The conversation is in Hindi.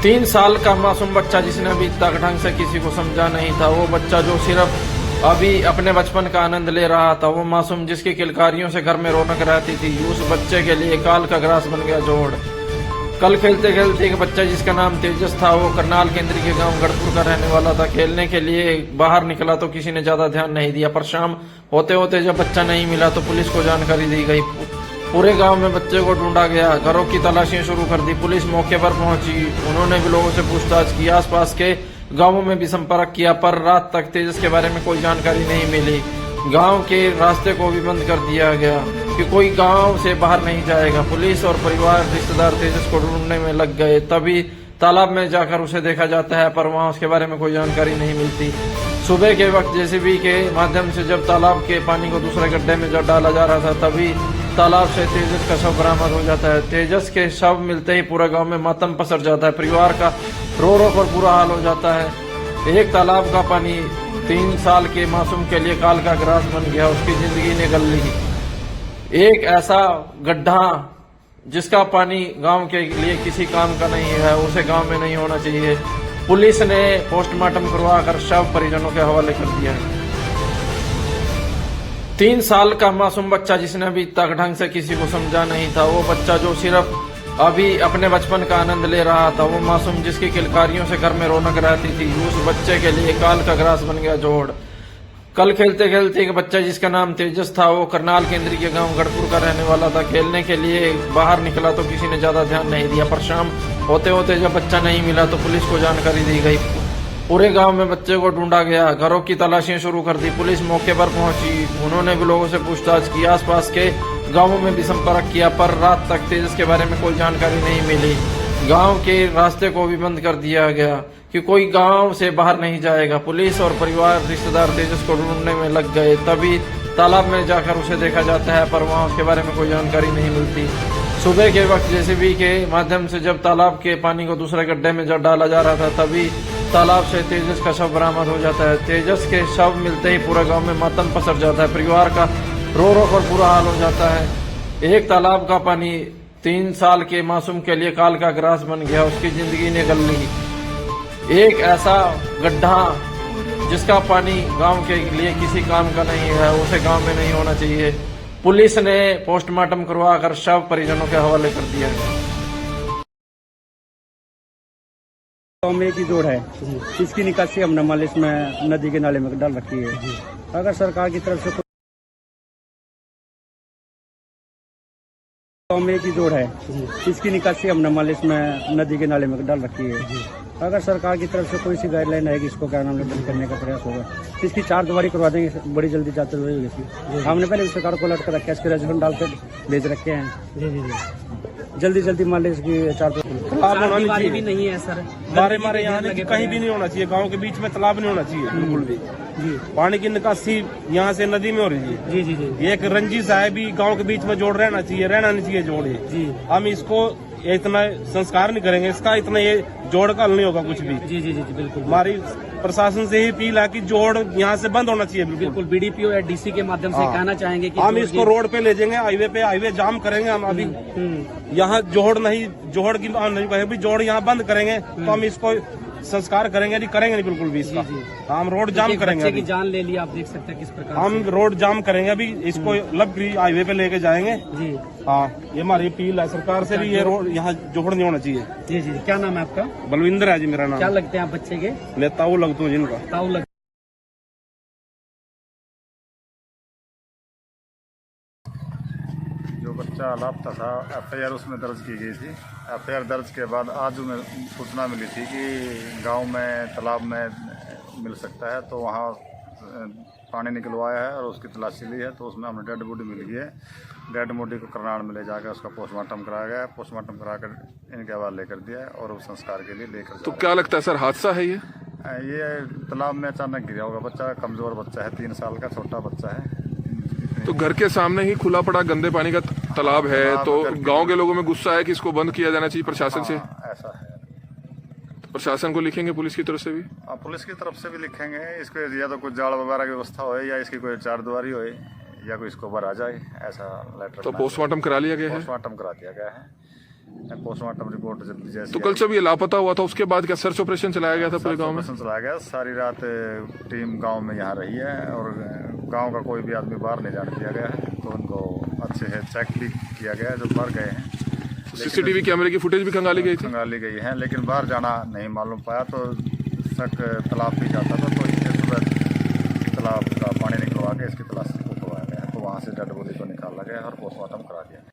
3 साल का मासूम बच्चा जिसने अभी तक ढंग से किसी को समझा नहीं था, वो बच्चा जो सिर्फ अभी अपने बचपन का आनंद ले रहा था, वो मासूम जिसकी किलकारियों से घर में रौनक रहती थी, उस बच्चे के लिए काल का ग्रास बन गया जोड़। कल खेलते खेलते एक बच्चा जिसका नाम तेजस था, वो करनाल केंद्री के गांव गढ़पुर का रहने वाला था। खेलने के लिए बाहर निकला तो किसी ने ज्यादा ध्यान नहीं दिया, पर शाम होते होते जब बच्चा नहीं मिला तो पुलिस को जानकारी दी गई। पूरे गांव में बच्चे को ढूंढा गया, घरों की तलाशियां शुरू कर दी। पुलिस मौके पर पहुंची, उन्होंने भी लोगों से पूछताछ की, आसपास के गांवों में भी संपर्क किया, पर रात तक तेजस के बारे में कोई जानकारी नहीं मिली। गांव के रास्ते को भी बंद कर दिया गया कि कोई गांव से बाहर नहीं जाएगा। पुलिस और परिवार रिश्तेदार तेजस को ढूंढने में लग गए। तभी तालाब में जाकर उसे देखा जाता है, पर वहां उसके बारे में कोई जानकारी नहीं मिलती। सुबह के वक्त जेसीबी के माध्यम से जब तालाब के पानी को दूसरे गड्ढे में जब डाला जा रहा था, तभी तालाब से तेजस का शव बरामद हो जाता है। तेजस के शव मिलते ही पूरा गांव में मातम पसर जाता है। परिवार का रो रो कर बुरा हाल हो जाता है। एक तालाब का पानी 3 साल के मासूम के लिए काल का ग्रास बन गया, उसकी जिंदगी निकल ली। एक ऐसा गड्ढा जिसका पानी गांव के लिए किसी काम का नहीं है, उसे गांव में नहीं होना चाहिए। पुलिस ने पोस्टमार्टम करवाकर शव परिजनों के हवाले कर दिया है। 3 साल का मासूम बच्चा जिसने अभी तक ढंग से किसी को समझा नहीं था, वो बच्चा जो सिर्फ अभी अपने बचपन का आनंद ले रहा था, वो मासूम जिसकी किलकारियों से घर में रौनक रहती थी, उस बच्चे के लिए काल का ग्रास बन गया जोड़। कल खेलते खेलते एक बच्चा जिसका नाम तेजस था, वो करनाल केंद्री के गांव गढ़पुर का रहने वाला था। खेलने के लिए बाहर निकला तो किसी ने ज्यादा ध्यान नहीं दिया, पर शाम होते होते जब बच्चा नहीं मिला तो पुलिस को जानकारी दी गई। पूरे गांव में बच्चे को ढूंढा गया, घरों की तलाशियां शुरू कर दी। पुलिस मौके पर पहुंची, उन्होंने भी लोगों से पूछताछ की, आसपास के गांवों में भी संपर्क किया, पर रात तक तेजस के बारे में कोई जानकारी नहीं मिली। गांव के रास्ते को भी बंद कर दिया गया कि कोई गांव से बाहर नहीं जाएगा। पुलिस और परिवार रिश्तेदार तेजस को ढूंढने में लग गए। तभी तालाब में जाकर उसे देखा जाता है, पर वहां उसके बारे में कोई जानकारी नहीं मिलती। सुबह के वक्त जेसीबी के माध्यम से जब तालाब के पानी को दूसरे गड्ढे में जब डाला जा रहा था, तभी तालाब से तेजस का शव बरामद हो जाता है। तेजस के शव मिलते ही पूरा गांव में मातम पसर जाता है। परिवार का रो रो कर बुरा हाल हो जाता है। एक तालाब का पानी 3 साल के मासूम के लिए काल का ग्रास बन गया, उसकी जिंदगी निकल ली। एक ऐसा गड्ढा जिसका पानी गांव के लिए किसी काम का नहीं है, उसे गांव में नहीं होना चाहिए। पुलिस ने पोस्टमार्टम करवाकर शव परिजनों के हवाले कर दिया है। गाँव में एक ही जोड़ है, इसकी निकासी हम नमाल इसमें नदी के नाले में डाल रखी है। अगर सरकार की तरफ से गाँव में एक ही जोड़ है, इसकी निकासी हम नमाल इसमें नदी के नाले में डाल रखी है। अगर सरकार की तरफ से कोई सी गाइडलाइन आएगी, इसको क्या नाम बंद करने का प्रयास होगा। इसकी 4 दुआरी करवा देंगे, बड़ी जल्दी जाते हुए होगी। हमने पहले सरकार को लटका रखा है, इसके रजबन डाल के भेज रखे हैं। जल्दी मान ली इसकी 4 दीवारी भी नहीं है सर, हमारे यहाँ कहीं भी नहीं होना चाहिए। गांव के बीच में तालाब नहीं होना चाहिए बिल्कुल भी। जी, पानी की निकासी यहाँ से नदी में हो रही है। जी जी जी, ये एक रंजिश है भी, गांव के बीच में जोड़ रहना चाहिए, रहना नहीं चाहिए जोड़ ये। जी, हम इसको इतना संस्कार नहीं करेंगे, इसका इतना ये जोड़ का हल नहीं होगा कुछ भी। जी जी जी जी, बिल्कुल। हमारी प्रशासन से ही अपील है कि जोड़ यहाँ से बंद होना चाहिए बिल्कुल बीडीपीओ या डीसी के माध्यम से कहना चाहेंगे कि हम इसको रोड पे ले जाएंगे, हाईवे पे हाईवे जाम करेंगे हम। अभी यहाँ जोड़ नहीं, जोड़ की नहीं कहेंगे, जोड़ यहाँ बंद करेंगे तो हम इसको संस्कार करेंगे नहीं बिल्कुल भी इसका। हम रोड जाम करेंगे। बच्चे की जान ले ली, आप देख सकते हैं किस प्रकार हम रोड जाम करेंगे, अभी इसको लबगरी हाईवे पे लेके जाएंगे। जी हाँ, ये हमारी अपील है सरकार से भी, ये रोड यहाँ जोड़ नहीं होना चाहिए। जी जी, क्या नाम है आपका? बलविंदर है जी मेरा नाम। क्या लगते हैं आप बच्चे के? मैं ताऊ लगता हूँ जिनका। ताऊ लग जो बच्चा लापता था, एफआईआर उसमें दर्ज की गई थी। एफआईआर दर्ज के बाद आज में सूचना मिली थी कि गांव में तालाब में मिल सकता है, तो वहां पानी निकलवाया है और उसकी तलाशी ली है। तो उसमें हमें डेड बॉडी मिल गई है। डेड बॉडी को करनाल में ले जाकर उसका पोस्टमार्टम कराया गया। पोस्टमार्टम कराकर इनके हवाले कर दिया है और उस संस्कार के लिए लेकर। तो क्या लगता है सर, हादसा है ये? तालाब में अचानक गिरा होगा बच्चा, कमजोर बच्चा है, 3 साल का छोटा बच्चा है। तो घर के सामने ही खुला पड़ा गंदे पानी का तालाब है, तो गांव के लोगों में गुस्सा है कि इसको बंद किया जाना चाहिए प्रशासन से। ऐसा है, तो प्रशासन को लिखेंगे पुलिस की तरफ से भी? पुलिस की तरफ से भी लिखेंगे। इसको या तो कुछ जाल वगैरह की व्यवस्था हो, या इसकी कोई 4 दुआरी हो, या कोई इसको भरा जाए, ऐसा लेटर। तो पोस्टमार्टम करा लिया गया है? पोस्टमार्टम करा दिया गया है। पोस्टमार्टम रिपोर्ट जैसे तो कल जब ये लापता हुआ था उसके बाद क्या सर्च ऑपरेशन चलाया गया था पूरे गांव में? चलाया गया। सारी रात टीम गांव में यहाँ रही है और गांव का कोई भी आदमी बाहर नहीं जाने दिया गया है। तो उनको अच्छे से चेक भी किया गया है जो बाहर गए हैं। सीसीटीवी कैमरे की फुटेज भी खंगाली गई थी? खंगाली गई है, लेकिन बाहर जाना नहीं मालूम पाया। तो शक तालाब भी जाता था, तो इसके सुबह तालाब का पानी निकलवा के इसकी तलाशी को करवाया गया। तो वहाँ से डेड बॉडी को निकाला गया और पोस्टमार्टम करा दिया।